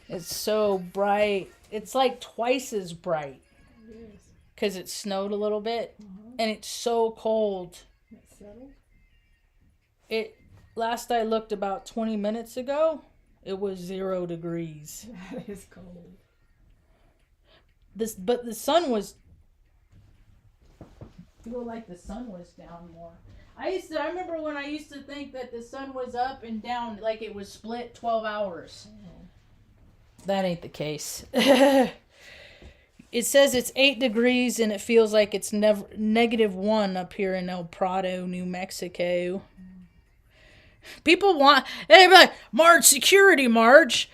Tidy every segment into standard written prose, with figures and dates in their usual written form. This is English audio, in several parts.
It's so bright. It's like twice as bright. It is. Because it snowed a little bit. And it's so cold. It's settled. Last I looked about 20 minutes ago, it was 0 degrees. That is cold. But the sun was... I feel like the sun was down more. I remember when I used to think that the sun was up and down, like it was split 12 hours. Oh. That ain't the case. It says it's 8 degrees and it feels like it's -1 up here in El Prado, New Mexico. People want, hey, like, Marge, security, Marge.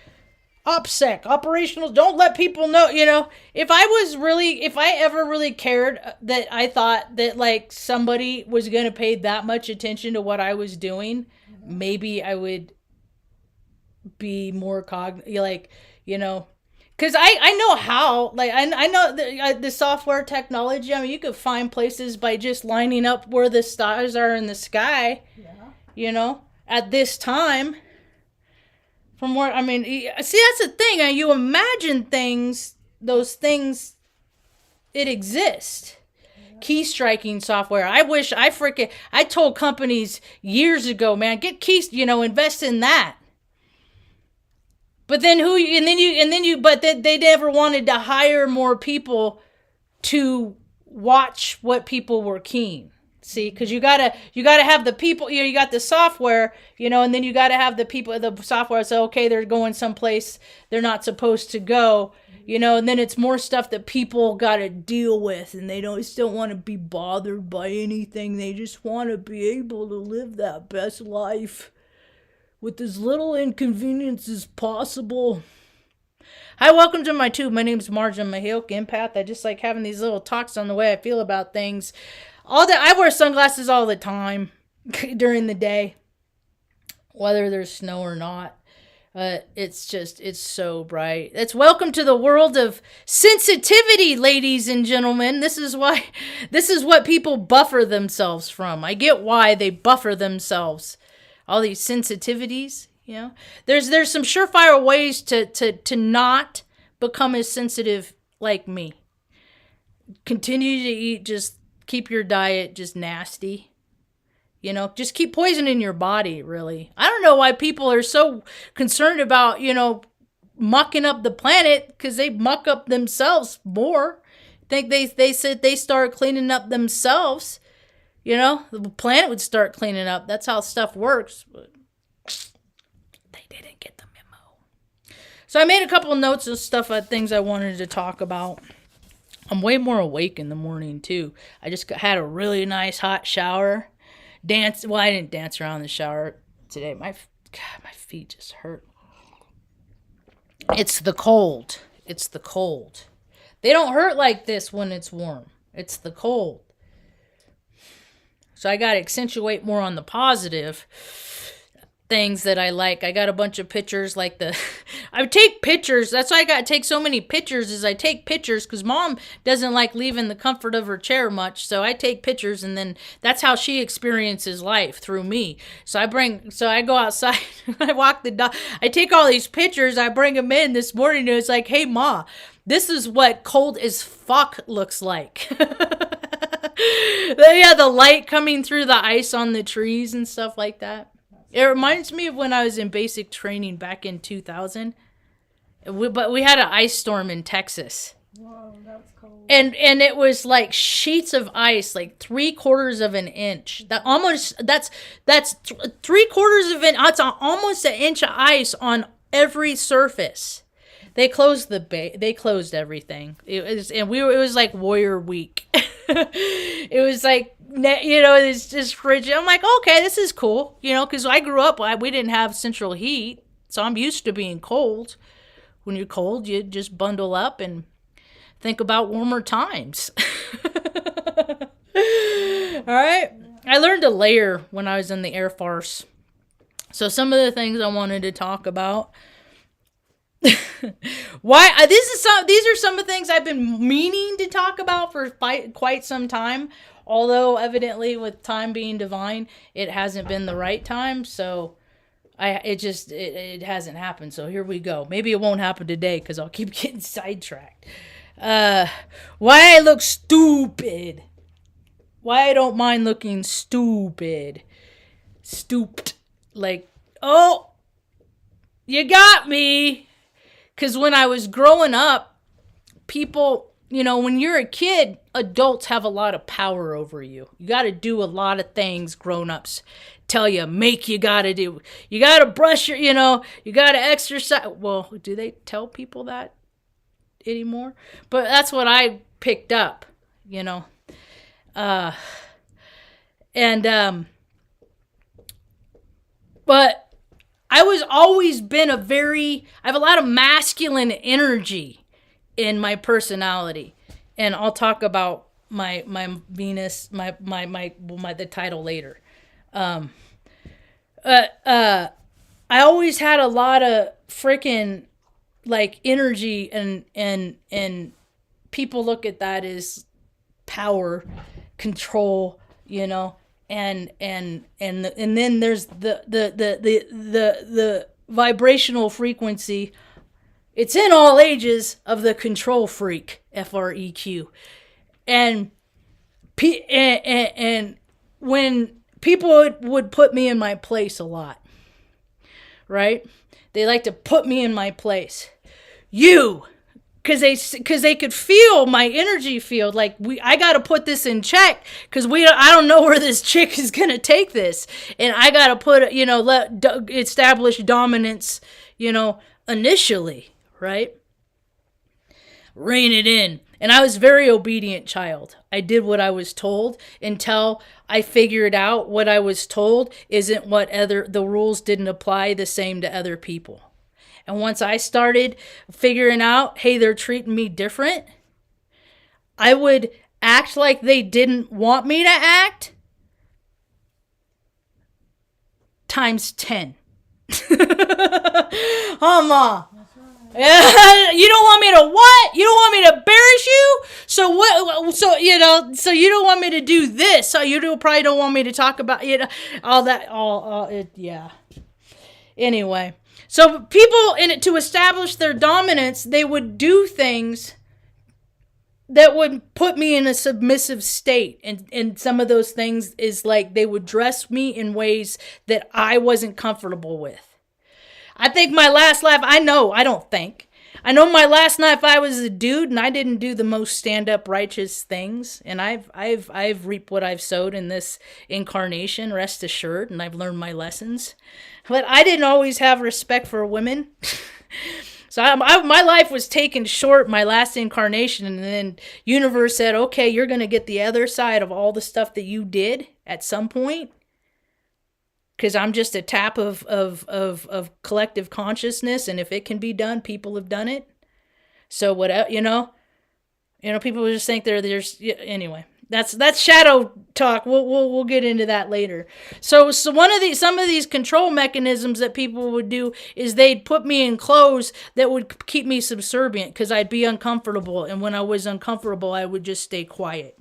OPSEC, operational, don't let people know, if I ever really cared that I thought that, like, somebody was going to pay that much attention to what I was doing, maybe I would be more because I know how, like, I know the software technology. I mean, you could find places by just lining up where the stars are in the sky, at this time. From where, I mean, see, that's the thing. You imagine those things, it exists. Key striking software. I told companies years ago, man, get keys, invest in that. But then they never wanted to hire more people to watch what people were keying. See, because you gotta have the people. You got the software, and then you gotta have the people. The software say, okay, they're going someplace they're not supposed to go, and then it's more stuff that people gotta deal with, and they just don't want to be bothered by anything. They just want to be able to live that best life with as little inconvenience as possible. Hi, welcome to my tube. My name's Marge. I'm a Hilk empath. I just like having these little talks on the way I feel about things. I wear sunglasses all the time during the day, whether there's snow or not. It's so bright. It's welcome to the world of sensitivity, ladies and gentlemen. This is what people buffer themselves from. I get why they buffer themselves. All these sensitivities, There's some surefire ways to not become as sensitive like me. Continue to eat just... Keep your diet just nasty. Just keep poisoning your body, really. I don't know why people are so concerned about, mucking up the planet, because they muck up themselves more. Think they said they start cleaning up themselves, the planet would start cleaning up. That's how stuff works. But they didn't get the memo. So I made a couple of notes of stuff, things I wanted to talk about. I'm way more awake in the morning, too. I just had a really nice hot shower. I didn't dance around the shower today. My feet just hurt. It's the cold. They don't hurt like this when it's warm. It's the cold. So I got to accentuate more on the positive things that I like. I got a bunch of pictures I take pictures. That's why I got to take so many pictures, is I take pictures because Mom doesn't like leaving the comfort of her chair much. So I take pictures, and then that's how she experiences life, through me. So I go outside, I walk the dog, I take all these pictures, I bring them in this morning, and it's like, hey Ma, this is what cold as fuck looks like. Yeah, the light coming through the ice on the trees and stuff like that. It reminds me of when I was in basic training back in 2000. But we had an ice storm in Texas. Whoa, that was cold. And it was like sheets of ice, like 3/4 of an inch. That's 3/4 of an. That's almost an inch of ice on every surface. They closed the bay. They closed everything. It was like Warrior Week. It was like, it's just frigid. I'm like, okay, this is cool, because I grew up, we didn't have central heat, so I'm used to being cold. When you're cold, you just bundle up and think about warmer times. All right. I learned to layer when I was in the Air Force. So some of the things I wanted to talk about. These are some of the things I've been meaning to talk about for quite some time, although evidently with time being divine, it hasn't been the right time. So It hasn't happened. So here we go. Maybe it won't happen today because I'll keep getting sidetracked. Why I look stupid. Why I don't mind looking stupid. Stooped. Like, oh, you got me. Because when I was growing up, people, when you're a kid, adults have a lot of power over you. You got to do a lot of things grown-ups tell you, you got to do. You got to brush your, you got to exercise. Well, do they tell people that anymore? But that's what I picked up, but I was always been I have a lot of masculine energy in my personality. And I'll talk about my Venus, the title later. I always had a lot of freaking like energy and people look at that as power, control, and then there's the vibrational frequency. It's in all ages of the control freak, FREQ. And when people would put me in my place a lot, right? They like to put me in my place. Because they could feel my energy field. Like I got to put this in check because I don't know where this chick is gonna take this, and I got to put establish dominance, initially, right? Rein it in. And I was a very obedient child. I did what I was told until I figured out what I was told isn't the rules didn't apply the same to other people. And once I started figuring out, hey, they're treating me different, I would act like they didn't want me to act times 10. Ma. You don't want me to what? You don't want me to embarrass you? So what? So you don't want me to do this. So probably don't want me to talk about all that. Yeah. Anyway, so people to establish their dominance, they would do things that would put me in a submissive state, and some of those things is like they would dress me in ways that I wasn't comfortable with. I think my last life, I know my last life I was a dude and I didn't do the most stand-up righteous things. And I've reaped what I've sowed in this incarnation, rest assured, and I've learned my lessons. But I didn't always have respect for women. So my life was taken short, my last incarnation, and then universe said, okay, you're going to get the other side of all the stuff that you did at some point. Because I'm just a tap of collective consciousness, and if it can be done, people have done it. So whatever, people just think there's anyway. That's shadow talk. We'll get into that later. So some of these control mechanisms that people would do is they'd put me in clothes that would keep me subservient because I'd be uncomfortable, and when I was uncomfortable, I would just stay quiet.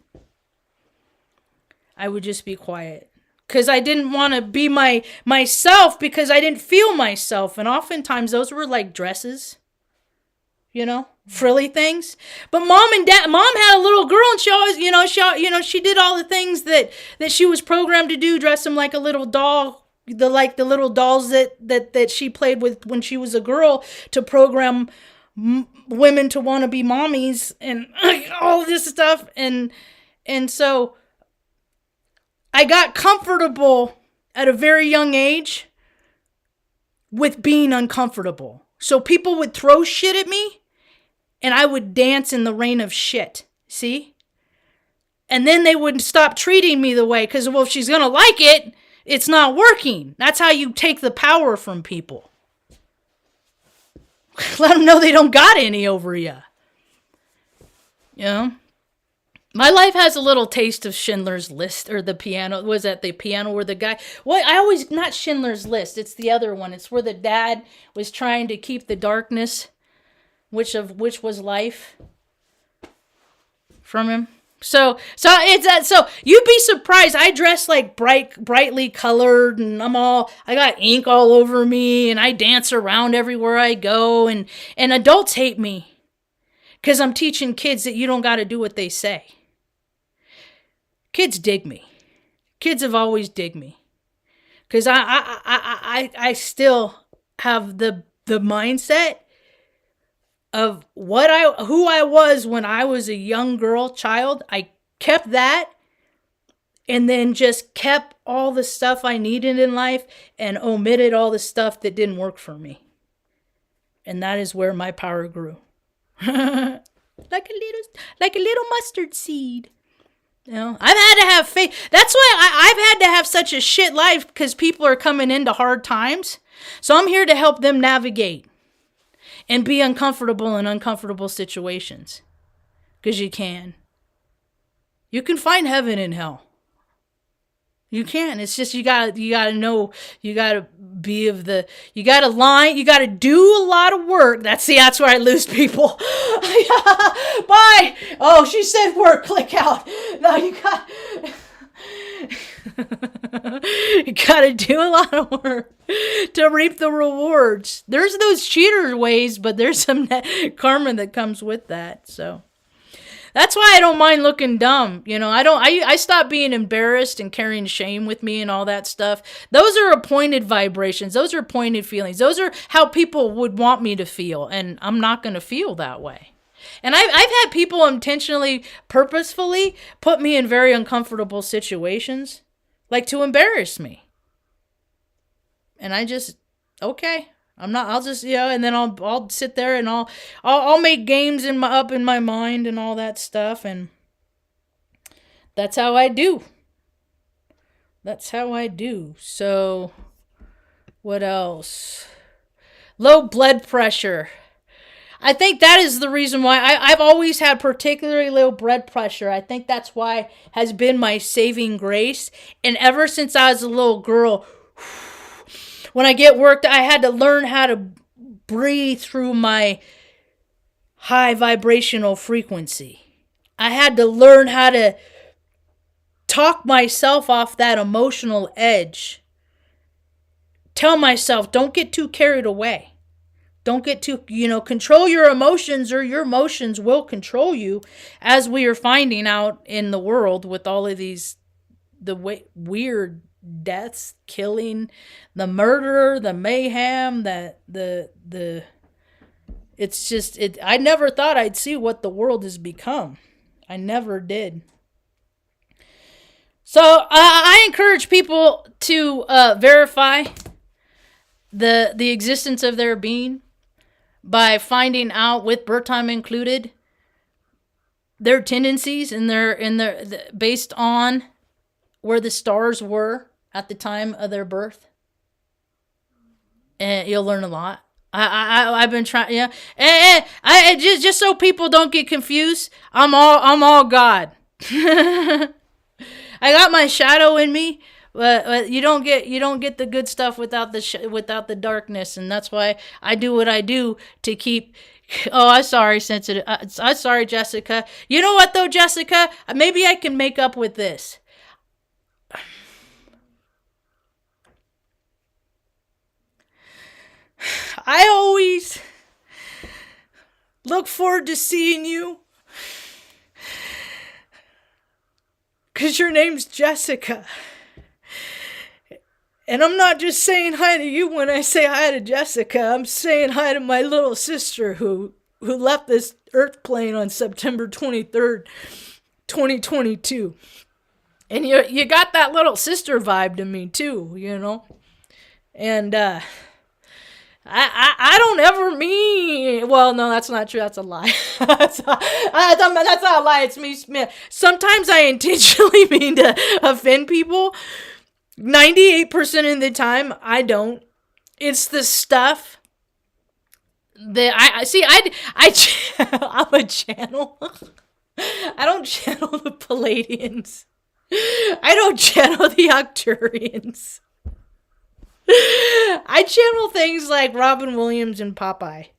I would just be quiet. Because I didn't want to be myself because I didn't feel myself. And oftentimes those were like dresses, frilly things. But mom had a little girl and she always, she did all the things that she was programmed to do, dress him like a little doll, the little dolls that she played with when she was a girl to program women to want to be mommies and all this stuff. And so I got comfortable at a very young age with being uncomfortable. So people would throw shit at me and I would dance in the rain of shit. See? And then they wouldn't stop treating me the way because, well, if she's going to like it, it's not working. That's how you take the power from people. Let them know they don't got any over you. My life has a little taste of Schindler's List, or the piano. Was that the piano where the guy... Well, not Schindler's List. It's the other one. It's where the dad was trying to keep the darkness, which was life, from him. It's that. So you'd be surprised. I dress like brightly colored, and I got ink all over me, and I dance around everywhere I go, and adults hate me because I'm teaching kids that you don't got to do what they say. Kids dig me. Kids have always dig me because I still have the mindset of who I was when I was a young child. I kept that and then just kept all the stuff I needed in life and omitted all the stuff that didn't work for me. And that is where my power grew. like a little mustard seed. You know, I've had to have faith. That's why I've had to have such a shit life, because people are coming into hard times. So I'm here to help them navigate and be uncomfortable in uncomfortable situations. Because you can. You can find heaven in hell. You can. It's just you gotta know, you gotta be you gotta line, you gotta do a lot of work. That's where I lose people. Bye. Oh, she said work, click out. No, you gotta do a lot of work to reap the rewards. There's those cheater ways, but there's some karma that comes with that. So that's why I don't mind looking dumb. You know, I stopped being embarrassed and carrying shame with me and all that stuff. Those are appointed vibrations. Those are appointed feelings. Those are how people would want me to feel. And I'm not going to feel that way. And I've had people intentionally, purposefully put me in very uncomfortable situations, like to embarrass me. And I just, okay. I'll just, and then I'll sit there and I'll make games up in my mind and all that stuff. And that's how I do. So what else? Low blood pressure. I think that is the reason why I've always had particularly low blood pressure. I think that's why has been my saving grace. And ever since I was a little girl, when I get worked, I had to learn how to breathe through my high vibrational frequency. I had to learn how to talk myself off that emotional edge. Tell myself, don't get too carried away. Don't get too, control your emotions, or your emotions will control you, as we are finding out in the world with all of these, weird deaths, killing, the murder, the mayhem, it's just, I never thought I'd see what the world has become. I never did. So I encourage people to verify the existence of their being by finding out, with birth time included, their tendencies and their based on where the stars were at the time of their birth. And you'll learn a lot. I've been trying, yeah. And I just so people don't get confused, I'm all God. I got my shadow in me, but you don't get the good stuff without the darkness, and that's why I do what I do to keep. Oh, I'm sorry, sensitive. I'm sorry, Jessica. You know what though, Jessica? Maybe I can make up with this. I always look forward to seeing you, because your name's Jessica. And I'm not just saying hi to you when I say hi to Jessica. I'm saying hi to my little sister who left this earth plane on September 23rd, 2022. And you got that little sister vibe to me too, And I don't ever mean, well, no, that's not true. That's a lie. that's not a lie. It's me. Sometimes I intentionally mean to offend people. 98% of the time, I don't. It's the stuff that I'm a channel. I don't channel the Palladians. I don't channel the Arcturians. I channel things like Robin Williams and Popeye.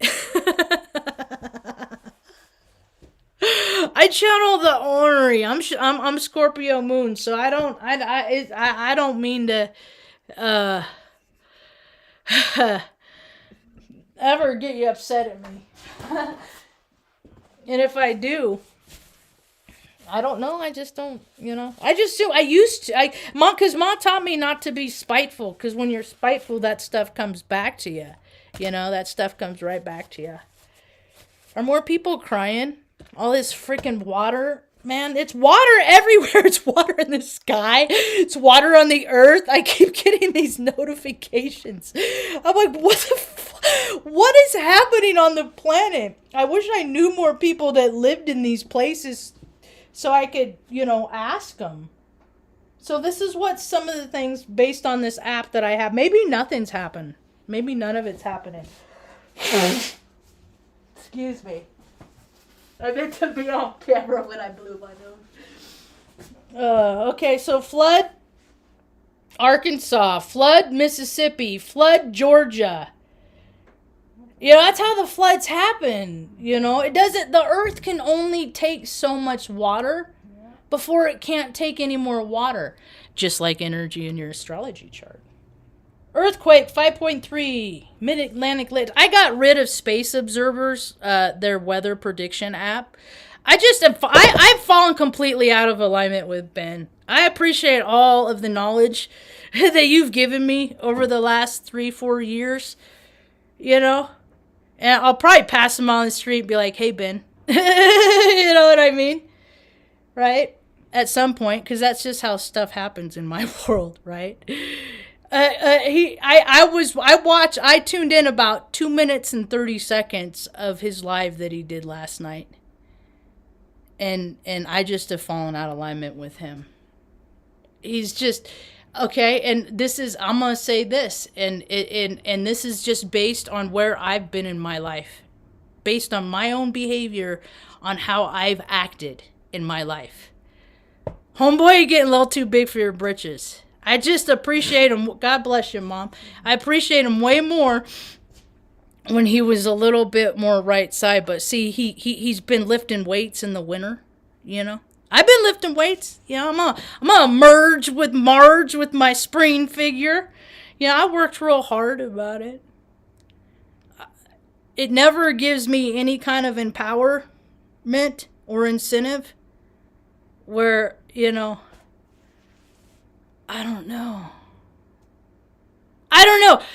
I channel the ornery. I'm Scorpio moon, so I don't mean to ever get you upset at me. And if I do, I don't know. I just don't, I just do. I used to. Because Mom taught me not to be spiteful. Because when you're spiteful, that stuff comes back to you. That stuff comes right back to you. Are more people crying? All this freaking water. Man, it's water everywhere. It's water in the sky. It's water on the earth. I keep getting these notifications. I'm like, what is happening on the planet? I wish I knew more people that lived in these places so I could, ask them. So this is what some of the things based on this app that I have. Maybe nothing's happened. Maybe none of it's happening. Excuse me. I meant to be on camera when I blew my nose. Okay, so flood Arkansas, flood Mississippi, flood Georgia. That's how the floods happen. The earth can only take so much water before it can't take any more water. Just like energy in your astrology chart. Earthquake 5.3, Mid-Atlantic lit. I got rid of Space Observers, their weather prediction app. I've fallen completely out of alignment with Ben. I appreciate all of the knowledge that you've given me over the last 3-4 years. And I'll probably pass him on the street and be like, hey, Ben. You know what I mean? Right? At some point, because that's just how stuff happens in my world, right? I tuned in about 2 minutes and 30 seconds of his live that he did last night. And I just have fallen out of alignment with him. He's just, okay, and I'm going to say this, and this is just based on where I've been in my life. Based on my own behavior, on how I've acted in my life. Homeboy, you're getting a little too big for your britches. I just appreciate him. God bless you, Mom. I appreciate him way more when he was a little bit more right side. But see, he's been lifting weights in the winter, I've been lifting weights. I'm gonna merge with Marge with my spring figure. I worked real hard about it. It never gives me any kind of empowerment or incentive where, I don't know.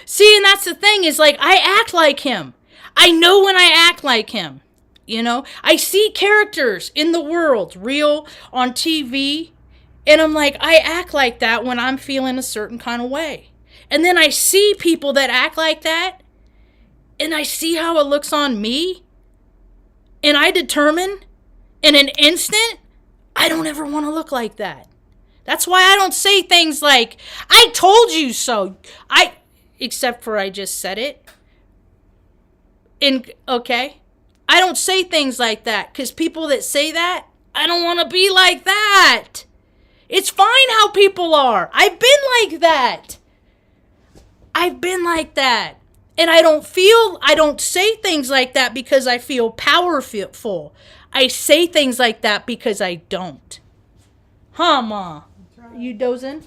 See, and that's the thing is like, I act like him. I know when I act like him. I see characters in the world, real, on TV, and I'm like, I act like that when I'm feeling a certain kind of way. And then I see people that act like that, and I see how it looks on me, and I determine in an instant, I don't ever want to look like that. That's why I don't say things like, I told you so. Except for I just said it. Okay? I don't say things like that because people that say that, I don't want to be like that. It's fine how people are. I've been like that. And I don't say things like that because I feel powerful. I say things like that because I don't. Huh, Ma? You dozing?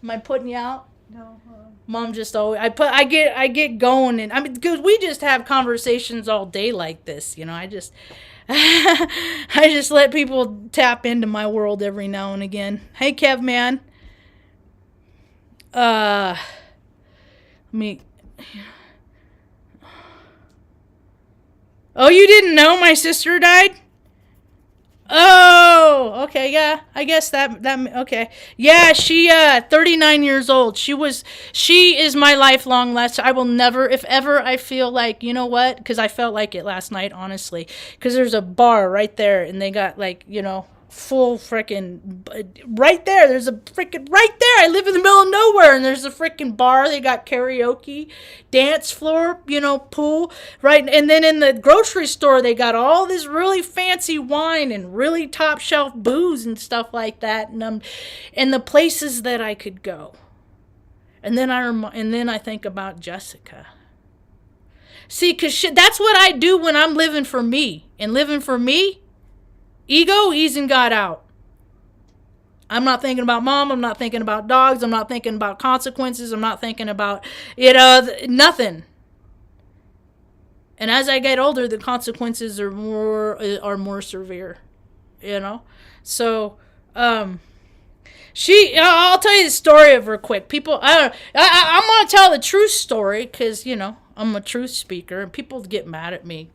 Am I putting you out? No. Mom just always I get going, and because we just have conversations all day like this, I just I just let people tap into my world every now and again. Hey, Kev, man. Oh, you didn't know my sister died? Oh, okay, yeah, I guess that, okay. Yeah, she, 39 years old. She is my lifelong lesson. I will never, if ever I feel like, you know what, because I felt like it last night, honestly, because there's a bar right there, and they got, full freaking, right there, there's a freaking, right there, I live in the middle of nowhere, and there's a freaking bar, they got karaoke, dance floor, pool, right, and then in the grocery store, they got all this really fancy wine, and really top shelf booze, and stuff like that, and the places that I could go, and then I think about Jessica. See, because that's what I do when I'm living for me, and living for me Ego easing God out. I'm not thinking about mom. I'm not thinking about dogs. I'm not thinking about consequences. I'm not thinking about, nothing. And as I get older, the consequences are more severe, So, I'll tell you the story of her quick. People, I'm going to tell the true story because, I'm a truth speaker and people get mad at me.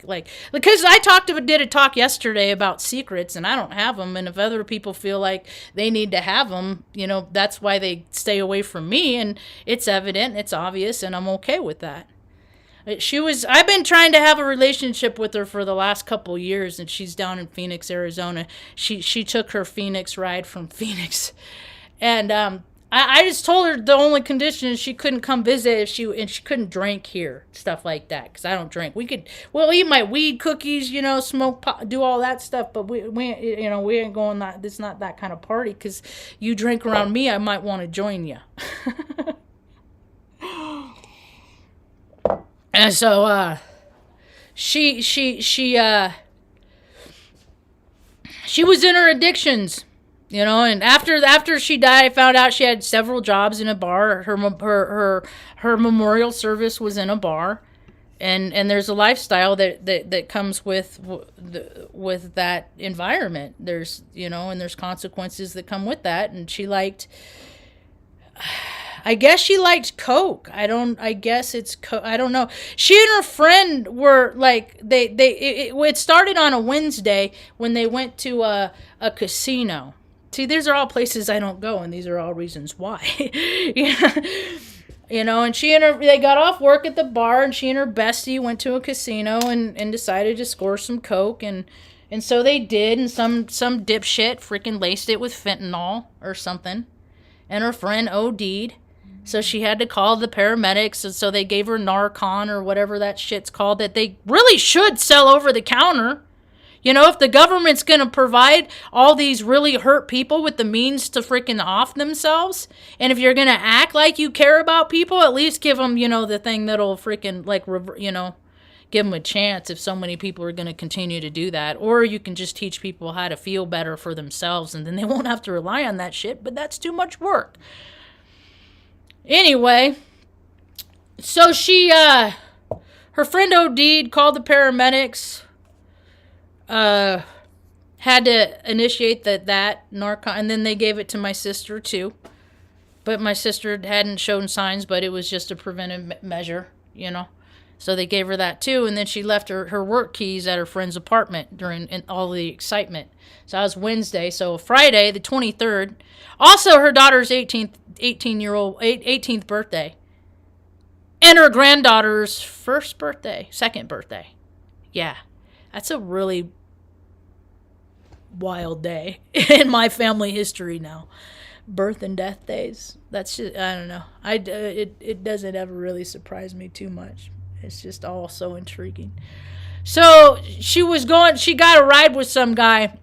Because I did a talk yesterday about secrets and I don't have them. And if other people feel like they need to have them, that's why they stay away from me. And it's evident, it's obvious, and I'm okay with that. I've been trying to have a relationship with her for the last couple years, and she's down in Phoenix, Arizona. She took her Phoenix ride from Phoenix, and I just told her the only condition is she couldn't come visit if she couldn't drink here, stuff like that, because I don't drink. We'll eat my weed cookies, smoke pot, do all that stuff, but we ain't going that. It's not that kind of party, because you drink around me, I might want to join you. And so, she was in her addictions, and after she died, I found out she had several jobs in a bar. Her memorial service was in a bar, and there's a lifestyle that comes with that environment. There's, and there's consequences that come with that, and I guess she liked coke. I guess it's coke. I don't know. She and her friend were it started on a Wednesday when they went to a casino. See, these are all places I don't go, and these are all reasons why. Yeah. And they got off work at the bar, and she and her bestie went to a casino and decided to score some coke, and so they did, and some dipshit freaking laced it with fentanyl or something, and her friend OD'd. So she had to call the paramedics, and so they gave her Narcan or whatever that shit's called that they really should sell over the counter. If the government's going to provide all these really hurt people with the means to freaking off themselves, and if you're going to act like you care about people, at least give them, the thing that'll freaking, give them a chance if so many people are going to continue to do that. Or you can just teach people how to feel better for themselves, and then they won't have to rely on that shit, but that's too much work. Anyway, so her friend OD'd, called the paramedics, had to initiate that Narcan, and then they gave it to my sister too. But my sister hadn't shown signs, but it was just a preventive measure, So they gave her that too, and then she left her work keys at her friend's apartment during all the excitement. So that was Wednesday. So Friday, the 23rd, also her daughter's 18th birthday, and her granddaughter's second birthday. Yeah, that's a really wild day in my family history now. Birth and death days. That's just, I don't know. It doesn't ever really surprise me too much. It's just all so intriguing. So she got a ride with some guy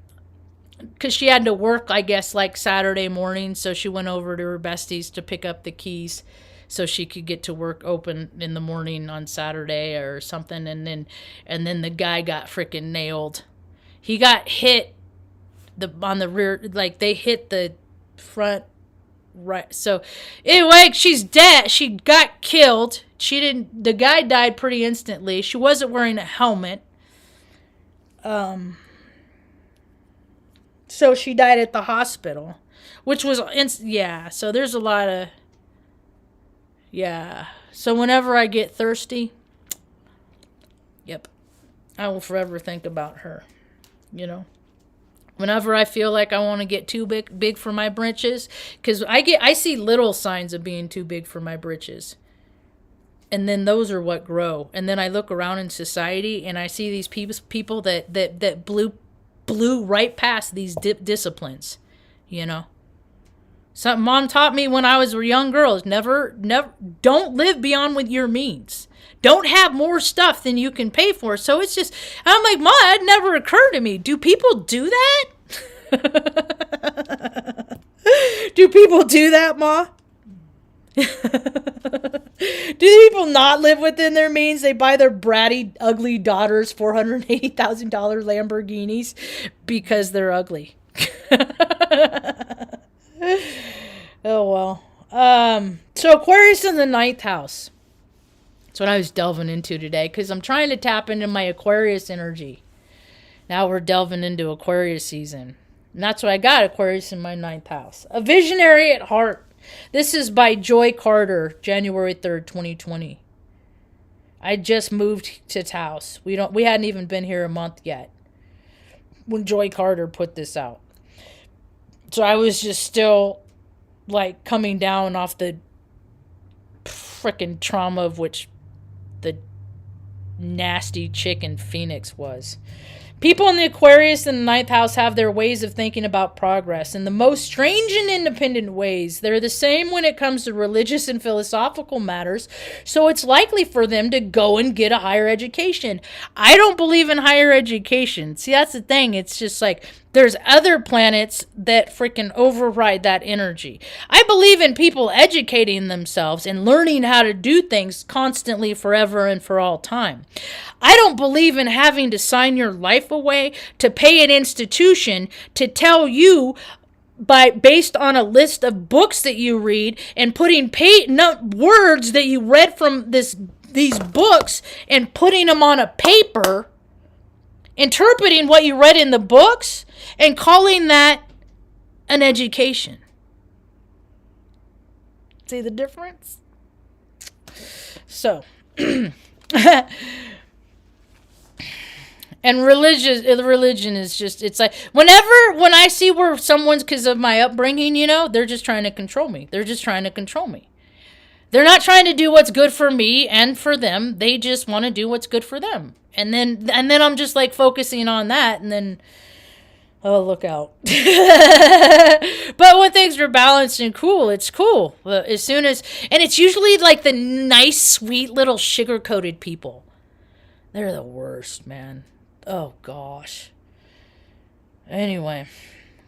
because she had to work, I guess, Saturday morning. So she went over to her besties to pick up the keys so she could get to work open in the morning on Saturday or something. And then the guy got freaking nailed. He got hit on the rear, they hit the front right. So anyway, she's dead. She got killed. The guy died pretty instantly. She wasn't wearing a helmet. So she died at the hospital, which was, so there's a lot of, So whenever I get thirsty, I will forever think about her, Whenever I feel like I want to get too big for my britches, because I see little signs of being too big for my britches. And then those are what grow. And then I look around in society and I see these people that blew right past these disciplines, Something Mom taught me when I was a young girl is never, don't live beyond with your means. Don't have more stuff than you can pay for. So it's just, I'm like, Ma, it never occurred to me. Do people do that? Do people do that, Ma? Do people not live within their means? They buy their bratty, ugly daughters $480,000 Lamborghinis because they're ugly. Oh, well. So Aquarius in the ninth house. That's what I was delving into today because I'm trying to tap into my Aquarius energy. Now we're delving into Aquarius season. And that's what I got, Aquarius in my ninth house. A visionary at heart. This is by Joy Carter, January 3rd, 2020. I just moved to Taos. We hadn't even been here a month yet when Joy Carter put this out. So I was just still like coming down off the freaking trauma of which the nasty chick in Phoenix was. People in the Aquarius and the ninth house have their ways of thinking about progress in the most strange and independent ways. They're the same when it comes to religious and philosophical matters, so it's likely for them to go and get a higher education. I don't believe in higher education. See, that's the thing. It's just like there's other planets that freaking override that energy. I believe in people educating themselves and learning how to do things constantly, forever and for all time. I don't believe in having to sign your life away to pay an institution to tell you based on a list of books that you read and putting words that you read from these books and putting them on a paper, interpreting what you read in the books and calling that an education. See the difference? So, and religion is just, it's like, when I see where someone's, because of my upbringing, they're just trying to control me. They're just trying to control me. They're not trying to do what's good for me and for them. They just want to do what's good for them. And then I'm just like focusing on that, and then, oh, look out. But when things are balanced and cool, it's cool. And it's usually like the nice, sweet little sugar-coated people. They're the worst, man. Oh, gosh. Anyway,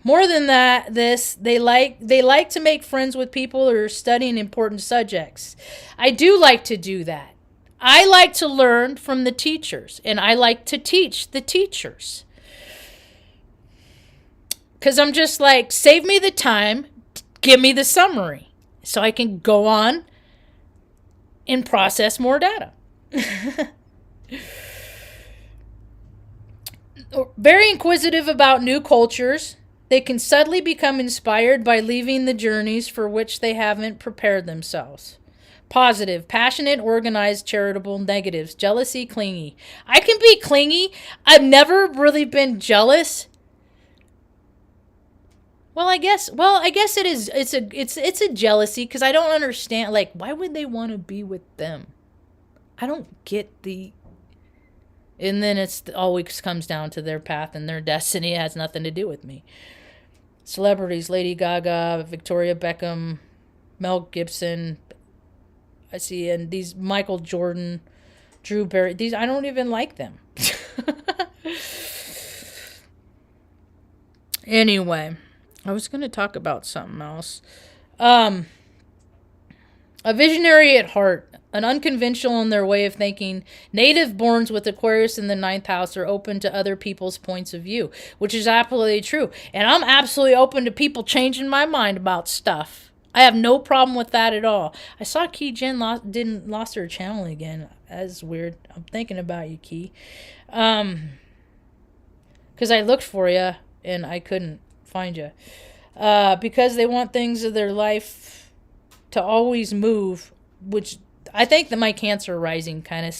more than that, they like to make friends with people who are studying important subjects. I do like to do that. I like to learn from the teachers, and I like to teach the teachers. Because I'm just like, save me the time, give me the summary, so I can go on and process more data. Very inquisitive about new cultures. They can suddenly become inspired by leaving the journeys for which they haven't prepared themselves. Positive, passionate, organized, charitable. Negatives, jealousy, clingy. I can be clingy. I've never really been jealous. Well, I guess it is. It's a jealousy because I don't understand. Like, why would they want to be with them? I don't get the. And then it's always comes down to their path and their destiny. It has nothing to do with me. Celebrities: Lady Gaga, Victoria Beckham, Mel Gibson. I see, and these Michael Jordan, Drew Barry. These I don't even like them. Anyway, I was going to talk about something else. A visionary at heart. An unconventional in their way of thinking, native borns with Aquarius in the ninth house are open to other people's points of view, which is absolutely true. And I'm absolutely open to people changing my mind about stuff. I have no problem with that at all. I saw Key Jen lost her channel again. That's weird. I'm thinking about you, Key. Because I looked for you and I couldn't find you. Because they want things of their life to always move, which I think that my Cancer rising kind of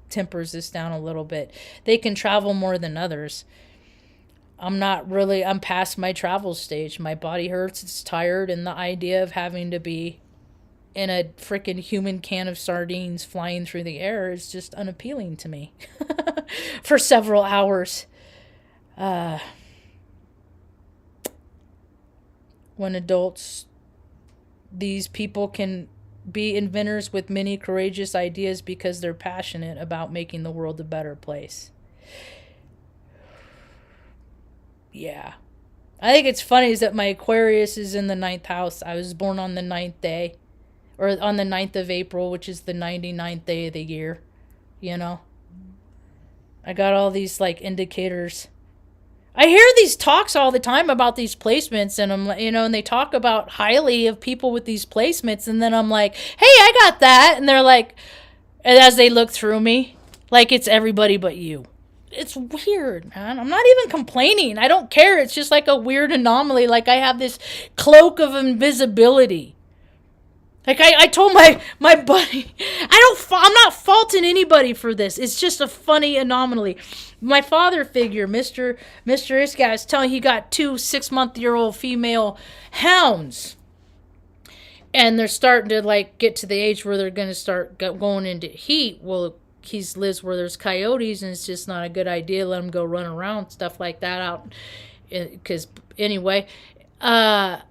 tempers this down a little bit. They can travel more than others. I'm past my travel stage. My body hurts, it's tired, and the idea of having to be in a freaking human can of sardines flying through the air is just unappealing to me for several hours. When adults, these people can be inventors with many courageous ideas because they're passionate about making the world a better place. Yeah. I think it's funny is that my Aquarius is in the ninth house. I was born on the ninth day. or on the 9th of April, which is the 99th day of the year, you know. I got all these like indicators. I hear these talks all the time about these placements, and I'm, you know, and they talk about highly of people with these placements, and then I'm like, hey, I got that, and they're like, and as they look through me, like it's everybody but you. It's weird, man. I'm not even complaining. I don't care. It's just like a weird anomaly. Like I have this cloak of invisibility. Like I told my buddy, I'm not faulting anybody for this. It's just a funny anomaly. My father figure, Mr. Iska, is telling he got 2 6-month-old female hounds. And they're starting to like get to the age where they're going to start going into heat. Well, he lives where there's coyotes, and it's just not a good idea to let them go run around, stuff like that out. Because anyway, so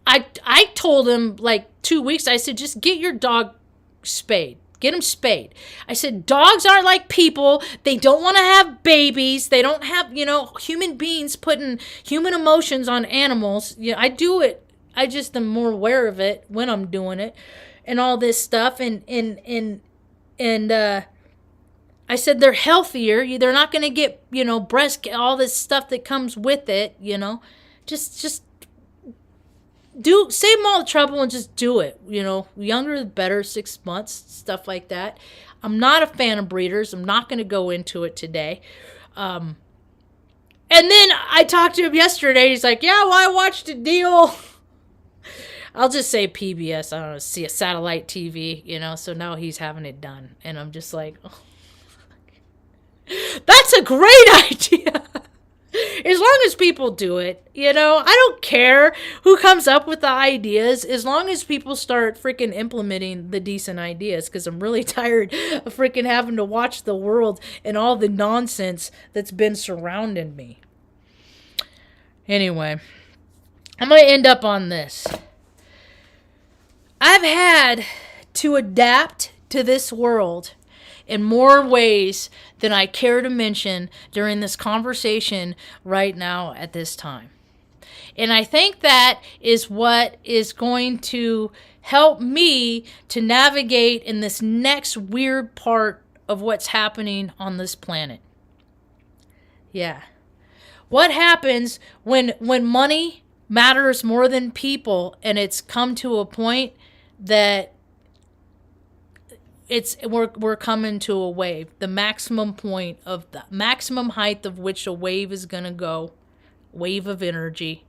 I told him like 2 weeks, I said, just get your dog spayed. Get him spayed. I said, dogs aren't like people. They don't want to have babies. They don't have, you know, human beings putting human emotions on animals. Yeah, I do it. I just am more aware of it when I'm doing it and all this stuff. And I said, they're healthier. They're not going to get, you know, all this stuff that comes with it, you know. Just save them all the trouble and just do it. You know, younger the better, 6 months, stuff like that. I'm not a fan of breeders. I'm not going to go into it today. And then I talked to him yesterday. He's like, yeah, well, I watched a deal. I'll just say PBS. I don't know, see a satellite TV, you know, so now he's having it done. And I'm just like, oh, that's a great idea. As long as people do it, you know, I don't care who comes up with the ideas, as long as people start freaking implementing the decent ideas, because I'm really tired of freaking having to watch the world and all the nonsense that's been surrounding me. Anyway, I'm going to end up on this. I've had to adapt to this world in more ways than I care to mention during this conversation right now at this time. And I think that is what is going to help me to navigate in this next weird part of what's happening on this planet. Yeah. What happens when money matters more than people, and it's come to a point that we're coming to a wave, the maximum point of the maximum height of which a wave is going to go, wave of energy,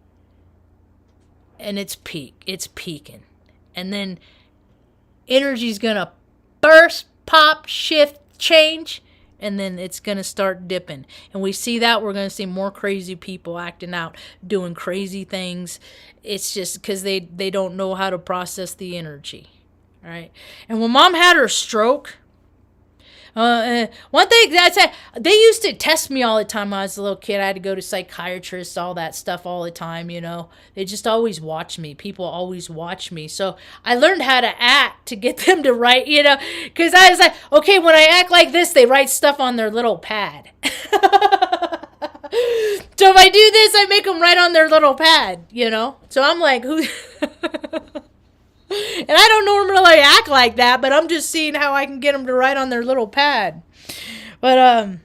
and it's peaking, and then energy's going to burst, pop, shift, change, and then it's going to start dipping. And we see that we're going to see more crazy people acting out, doing crazy things. It's just because they don't know how to process the energy. All right. And when Mom had her stroke, one thing that I said, they used to test me all the time when I was a little kid. I had to go to psychiatrists, all that stuff all the time, you know. They just always watch me. People always watch me. So I learned how to act to get them to write, you know, because I was like, okay, when I act like this, they write stuff on their little pad. So if I do this, I make them write on their little pad, you know. So I'm like, who... And I don't normally act like that, but I'm just seeing how I can get them to write on their little pad. But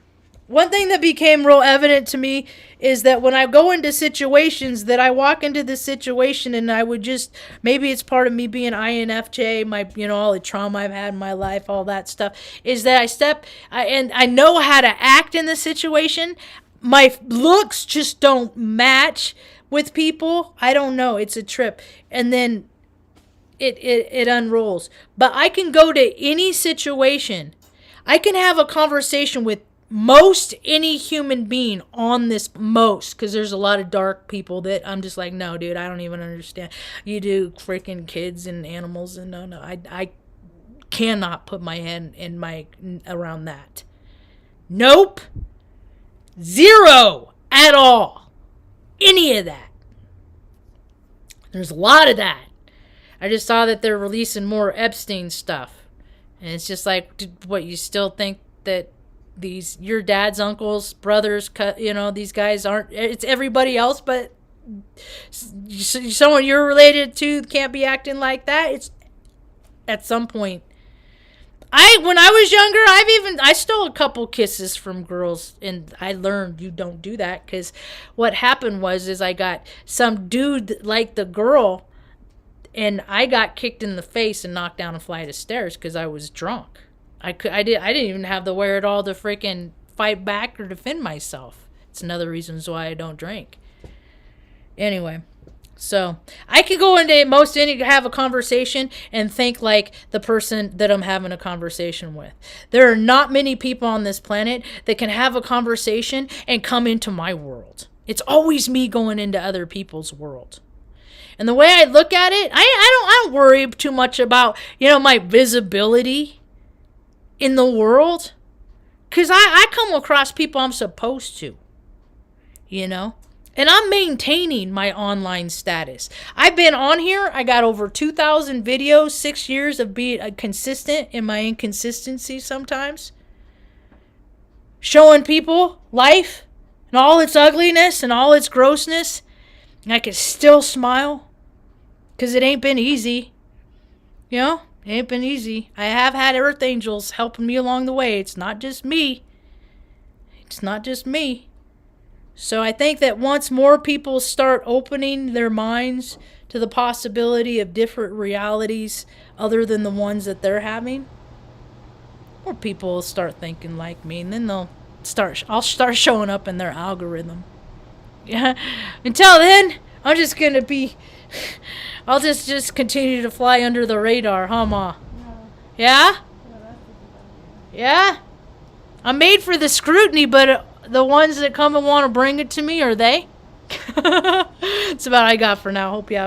one thing that became real evident to me is that when I go into situations, that I walk into this situation and I would just, maybe it's part of me being INFJ, my, you know, all the trauma I've had in my life, all that stuff, is that and I know how to act in the situation. My looks just don't match with people. I don't know. It's a trip. And then it unrolls. But I can go to any situation. I can have a conversation with most any human being on this, because there's a lot of dark people that I'm just like, no, dude, I don't even understand. You do freaking kids and animals, and no, I cannot put my head around that. Nope. Zero at all. Any of that. There's a lot of that. I just saw that they're releasing more Epstein stuff. And it's just like, what, you still think that your dad's uncles, brothers, you know, these guys aren't, it's everybody else but someone you're related to can't be acting like that. It's at some point. When I was younger, I stole a couple kisses from girls, and I learned you don't do that, because what happened was I got some dude like the girl, and I got kicked in the face and knocked down a flight of stairs because I was drunk. I didn't even have the wherewithal to freaking fight back or defend myself. It's another reason why I don't drink. Anyway. So, I could go into have a conversation and think like the person that I'm having a conversation with. There are not many people on this planet that can have a conversation and come into my world. It's always me going into other people's world. And the way I look at it, I don't worry too much about, my visibility in the world. Because I come across people I'm supposed to, And I'm maintaining my online status. I've been on here. I got over 2,000 videos, 6 years of being consistent in my inconsistency sometimes. Showing people life and all its ugliness and all its grossness. And I can still smile. Because it ain't been easy. It ain't been easy. I have had earth angels helping me along the way. It's not just me. It's not just me. So I think that once more people start opening their minds to the possibility of different realities other than the ones that they're having, more people will start thinking like me, and then I'll start showing up in their algorithm. Yeah. Until then, I'm just gonna be, I'll just continue to fly under the radar, huh, Ma? Yeah? Yeah? I'm made for the scrutiny, but the ones that come and want to bring it to me, are they? That's about all I got for now. Hope you have